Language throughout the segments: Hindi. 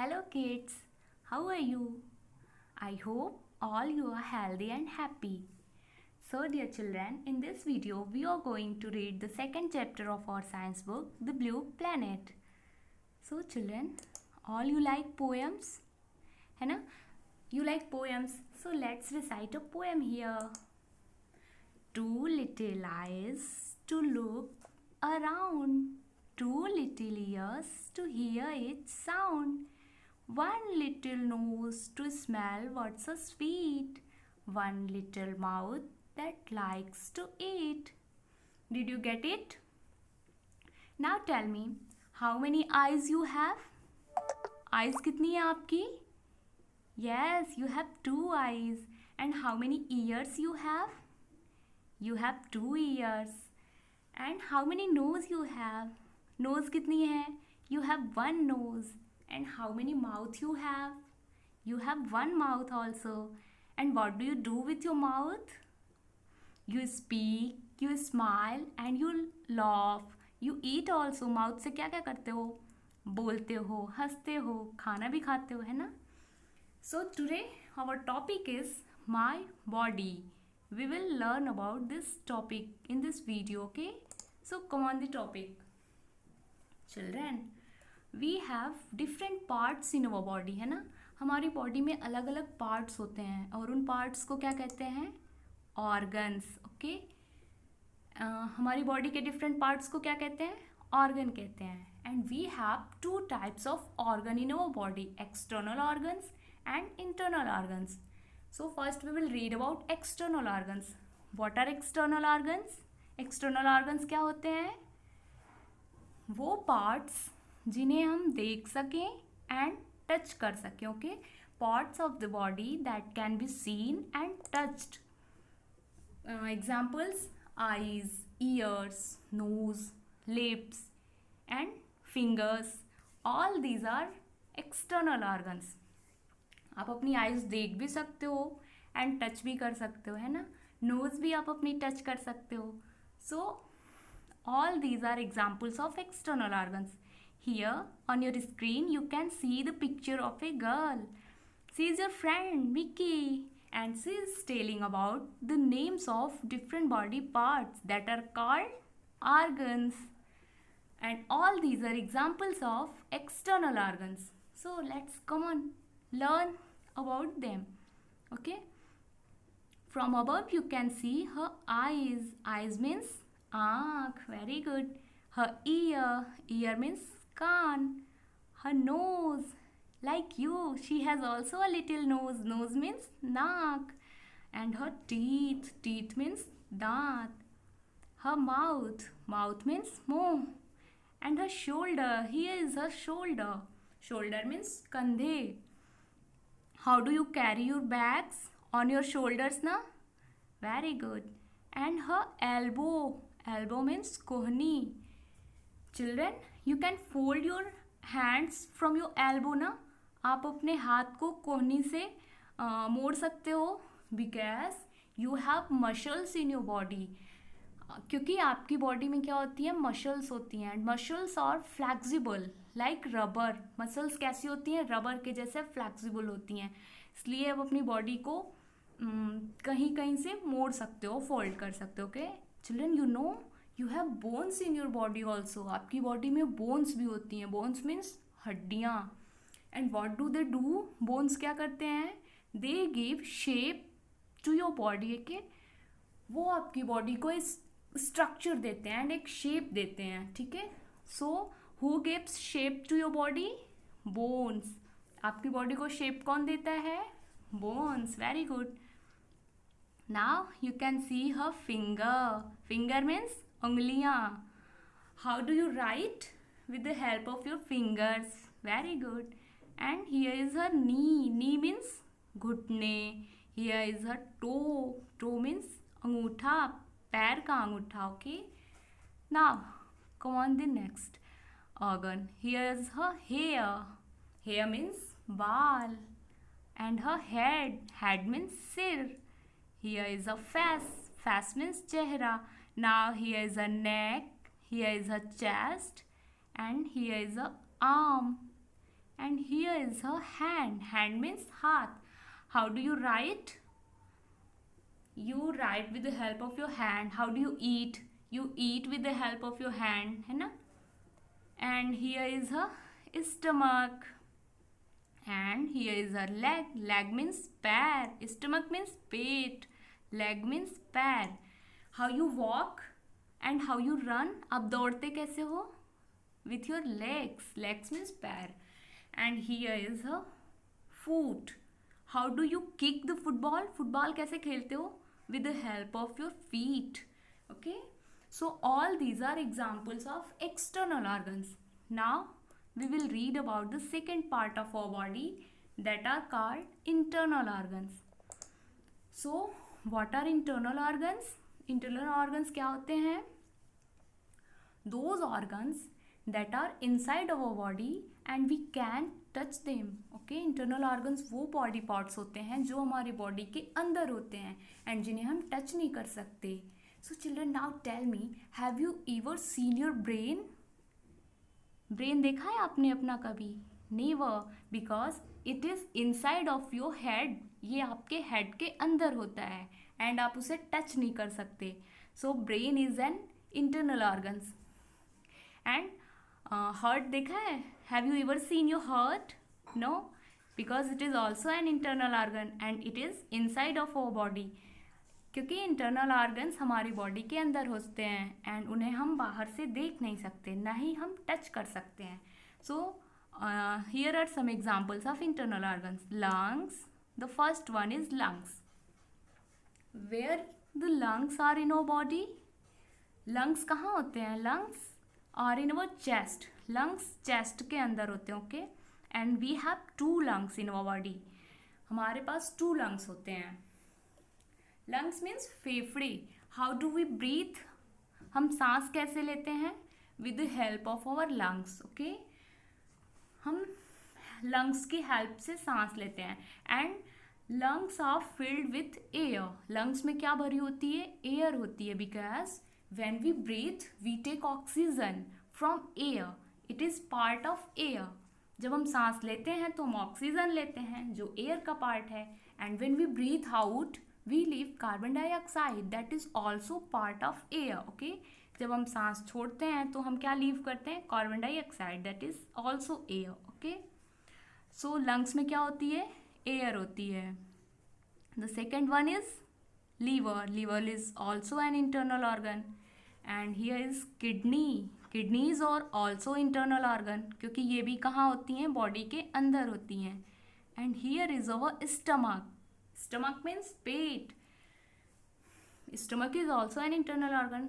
Hello kids, how are you? I hope all you are healthy and happy. So dear children, in this video we are going to read the second chapter of our science book, The Blue Planet. So children, all you like poems? है ना? You like poems? So let's recite a poem here. Two little eyes to look around, two little ears to hear its sound, one little nose to smell what's so sweet, one little mouth that likes to eat. Did you get it? Now tell me, how many eyes you have? Eyes कितनी है आपकी? Yes, you have two eyes. And how many ears you have? You have two ears. And how many nose you have? Nose कितनी है? You have one nose. And how many mouth you have? You have one mouth also. And what do you do with your mouth? You speak, you smile and you laugh. You eat also. Mouth से क्या क्या करते हो? बोलते हो, हंसते हो, खाना भी खाते हो, है ना? So today our topic is my body. We will learn about this topic in this video, okay? So come on the topic. Children, we have different parts in our body, है ना? हमारी बॉडी में अलग अलग पार्ट्स होते हैं और उन पार्ट्स को क्या कहते हैं? Organs, okay? हमारी बॉडी के डिफरेंट पार्ट्स को क्या कहते हैं? ऑर्गन कहते हैं. And we have two types of organ in our body, external organs and internal organs. So first we will read about external organs. What are external organs? External organs क्या होते हैं? वो parts जिन्हें हम देख सकें and touch कर सकें, okay? Parts of the body that can be seen and touched. Examples: eyes, ears, nose, lips and fingers. All these are external organs. आप अपनी आइज़ देख भी सकते हो एंड टच भी कर सकते हो, है ना? नोज़ भी आप अपनी टच कर सकते हो. So all these are examples of external organs. Here on your screen you can see the picture of a girl. She is your friend Vicky and she is telling about the names of different body parts that are called organs. And all these are examples of external organs. So let's come on learn about them, okay? From above you can see her eyes. Eyes means aankh, very good. Her ear means kaan. Her nose, like you, she has also a little nose. Nose means naak. And her teeth means daant. Her mouth means muh. And her shoulder, here is her shoulder means kandhe. How do you carry your bags? On your shoulders, na? Very good. And her elbow means kohni. Children, you can fold your hands from your elbow, na? आप अपने हाथ को कोहनी से मोड़ सकते हो because you have muscles in your body. क्योंकि आपकी बॉडी में क्या होती है? मसल्स होती हैं. Muscles are flexible like rubber. Muscles कैसी होती हैं? रबर के जैसे फ्लैक्सिबल होती हैं. इसलिए आप अपनी बॉडी को कहीं कहीं से मोड़ सकते हो, फोल्ड कर सकते हो, okay? Children, you know you have bones in your body also. आपकी बॉडी में बोन्स भी होती हैं. बोन्स मीन्स हड्डियाँ. And what do they do? Bones क्या करते हैं? They give shape to your body, okay? वो आपकी बॉडी को इस स्ट्रक्चर देते हैं एंड एक शेप देते हैं, ठीक है? So who gives shape to your body? Bones. आपकी बॉडी को शेप कौन देता है? Bones. Very good. Now you can see her finger means उंगलियां. How do you write? With the help of your fingers. Very good. And here is her knee means घुटने. Here is her toe means अंगूठा, पैर का अंगूठा, okay? Now come on the next organ. Here is her hair means baal. And her head means sir. Here is her face means chehra. Now here is her neck, here is her chest and here is her arm. and here is her hand. Hand means हाथ. How do you write? You write with the help of your hand. How do you eat? You eat with the help of your hand, है ना? And here is her stomach. And here is her leg. Leg means पैर. Stomach means पेट. Leg means पैर. How you walk and how you run. आप दौड़ते कैसे हो? With your legs. Legs means पैर. And here is her foot. How do you kick the football? Football कैसे खेलते हो? With the help of your feet. Okay. So all these are examples of external organs. Now we will read about the second part of our body, that are called internal organs. So what are internal organs? Internal organs क्या होते हैं? Those organs that are inside our body and we can touch them. Okay, internal organs वो body parts होते हैं जो हमारी body के अंदर होते हैं and जिन्हें हम touch नहीं कर सकते. So children, now tell me, have you ever seen your brain? Brain देखा है आपने अपना कभी? Never, because it is inside of your head. ये आपके head के अंदर होता है and आप उसे touch नहीं कर सकते. So brain is an internal organs. And heart देखा है? Have you ever seen your heart? No, because it is also an internal organ and it is inside of our body. क्योंकि इंटरनल ऑर्गन्स हमारी बॉडी के अंदर होते हैं एंड उन्हें हम बाहर से देख नहीं सकते, ना ही हम टच कर सकते हैं. So here are some examples of internal organs. Lungs. The first one is lungs. Where the lungs are in our body. Lungs कहाँ होते हैं? Lungs are in our chest. Lungs chest के अंदर होते हैं. Okay, and we have 2 lungs in our body. हमारे पास 2 लंग्स होते हैं. लंग्स मीन्स फेफड़े. How do we breathe. हम सांस कैसे लेते हैं? With the help of our lungs. Okay, हम लंग्स की हेल्प से सांस लेते हैं and lungs are filled with air. लंग्स में क्या भरी होती है? एयर होती है. Because when we breathe we take oxygen from air. It is part of air. जब हम सांस लेते हैं तो हम ऑक्सीजन लेते हैं जो एयर का पार्ट है. And when we breathe out we leave carbon dioxide that is also part of air. Okay, जब हम सांस छोड़ते हैं तो हम क्या लीव करते हैं? Carbon dioxide that is also air. Okay, so lungs में क्या होती है? एयर होती है. The second one is liver. Liver is also an internal organ. And here is kidney. Kidneys are also internal organ क्योंकि ये भी कहाँ होती हैं? बॉडी के अंदर होती हैं. And here is our stomach. Stomach means pet. Stomach is also an internal organ.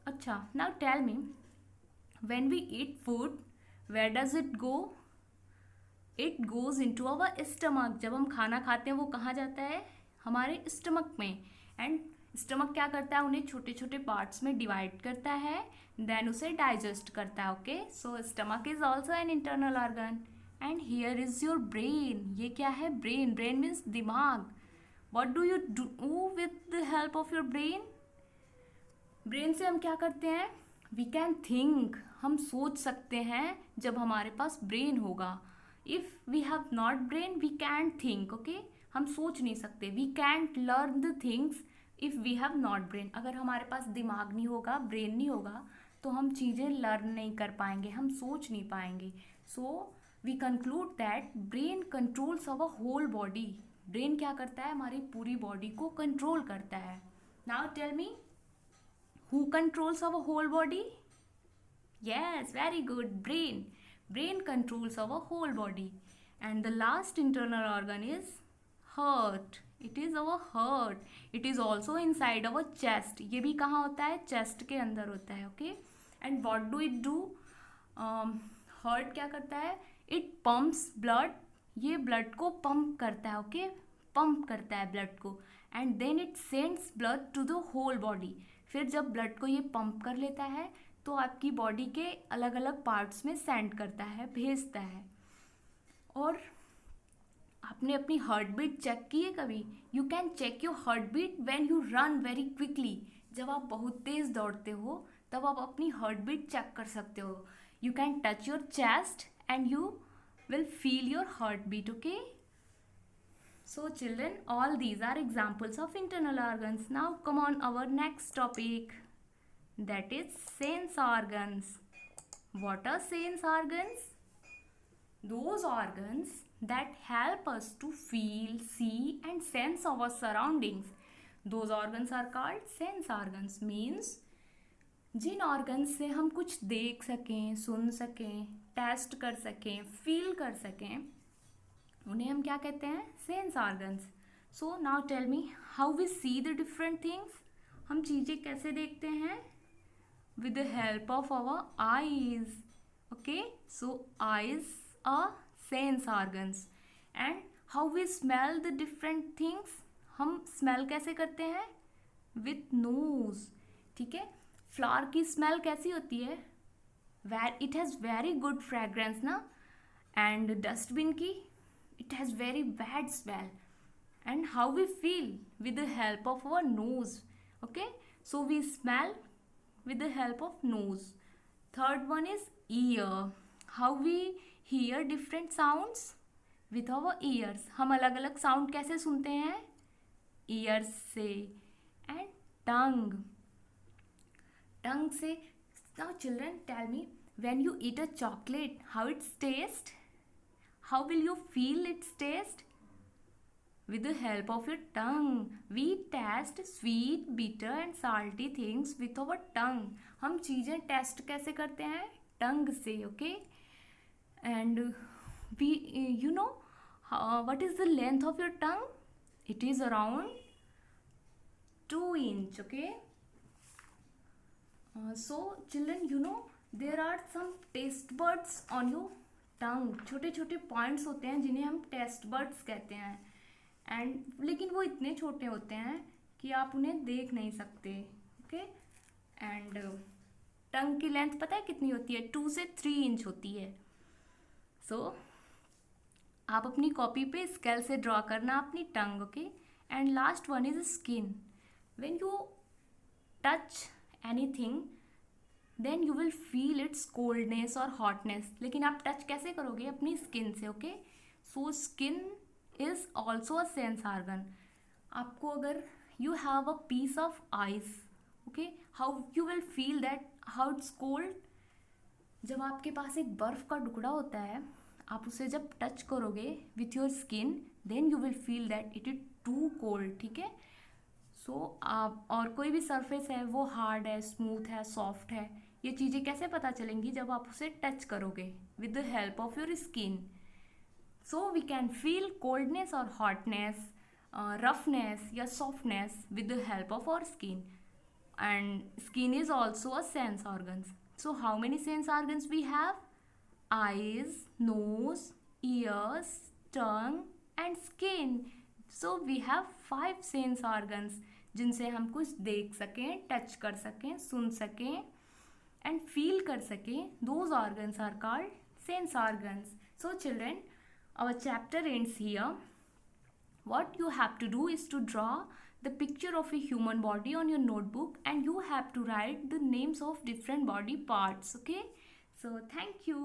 अच्छा, now tell me, when we eat food, where does it go? It goes into our stomach. जब हम खाना खाते हैं वो कहाँ जाता है? हमारे स्टमक में. एंड स्टमक क्या करता है? उन्हें छोटे छोटे पार्ट्स में डिवाइड करता है, देन उसे डाइजेस्ट करता है. Okay, so stomach is also an internal organ. And here is your brain. ये क्या है? ब्रेन. ब्रेन मीन्स दिमाग. What do you do with the help of your brain? Brain से हम क्या करते हैं? We can think. हम सोच सकते हैं जब हमारे पास ब्रेन होगा. If we have not brain we can't think. Okay, हम सोच नहीं सकते. We can't learn the things if we have not brain. अगर हमारे पास दिमाग नहीं होगा, ब्रेन नहीं होगा, तो हम चीज़ें लर्न नहीं कर पाएंगे, हम सोच नहीं पाएंगे. So we conclude that brain controls our whole body. Brain क्या करता है? हमारी पूरी बॉडी को कंट्रोल करता है. Now tell me, who controls our whole body? Yes, very good, brain. Brain controls our whole body. And the last internal organ is heart. It is our heart. It is also inside our chest. ये भी कहाँ होता है? चेस्ट के अंदर होता है. Okay, and what do it do? Heart क्या करता है? It pumps blood. ये ब्लड को पंप करता है. ओके, पंप करता है ब्लड को. And then it sends blood to the whole body. फिर जब ब्लड को ये पंप कर लेता है तो आपकी बॉडी के अलग अलग पार्ट्स में सेंड करता है, भेजता है. और आपने अपनी हार्ट बीट चेक की है कभी? You can check your heartbeat when you run very quickly. जब आप बहुत तेज़ दौड़ते हो तब आप अपनी हार्ट बीट चेक कर सकते हो. You can touch your chest and you will feel your heartbeat, okay? So children, all these are examples of internal organs. Now come on our next topic, that is sense organs. What are sense organs? Those organs that help us to feel, see and sense our surroundings. Those organs are called sense organs. Means Jin organs से हम कुछ देख सकें, सुन सकें, टेस्ट कर सकें, फील कर सकें, उन्हें हम क्या कहते हैं? Sense organs. So now tell me how we see the different things. हम चीज़ें कैसे देखते हैं? With the help of our eyes. Okay, so eyes are sense organs. And how we smell the different things. हम स्मेल कैसे करते हैं? With nose. ठीक है, फ्लावर की स्मेल कैसी होती है? It has very good fragrance ना. एंड डस्टबिन की it has very bad smell. And how we feel? With the help of our nose. Okay, so we smell with the help of nose. Third one is ear. How we hear different sounds? With our ears. हम अलग अलग साउंड कैसे सुनते हैं? ईयर्स से. And tongue. टंग से. Now children, tell me, when you eat a chocolate, how its taste? How will you feel its taste? With the help of your tongue. We taste sweet, bitter and salty things with our tongue. हम चीज़ें टेस्ट कैसे करते हैं? टंग से. Okay, and we you know what is the length of your tongue? It is around 2 inch. Okay, so children, you know there are some taste buds on your tongue. छोटे छोटे पॉइंट्स होते हैं जिन्हें हम टेस्ट बर्ड्स कहते हैं. एंड लेकिन वो इतने छोटे होते हैं कि आप उन्हें देख नहीं सकते. ओके, एंड टंग की लेंथ पता है कितनी होती है? 2 से 3 इंच होती है. सो आप अपनी कॉपी पे स्केल से ड्रॉ करना अपनी tongue. Okay, and last one is skin. When you touch anything then you will feel its coldness और हॉटनेस. लेकिन आप टच कैसे करोगे? अपनी स्किन से. Okay, so skin is also a sense organ. आपको अगर you have a piece of ice, okay, how you will feel that how it's cold. जब आपके पास एक बर्फ़ का टुकड़ा होता है, आप उसे जब टच करोगे with your skin, then you will feel that it is too cold. ठीक है, सो आप और कोई भी सरफेस है वो हार्ड है, स्मूथ है, सॉफ्ट है, ये चीज़ें कैसे पता चलेंगी? जब आप उसे टच करोगे with the help of your skin. So we can feel coldness or hotness, roughness या softness with the help of our skin. And skin is also a sense organs. So how many sense organs we have? Eyes, nose, ears, tongue and skin. So we have 5 sense organs जिनसे हम कुछ देख सकें, टच कर सकें, सुन सकें and feel कर सकें. Those organs are called sense organs. So children, our chapter ends here. What you have to do is to draw the picture of a human body on your notebook and you have to write the names of different body parts. Okay, so thank you.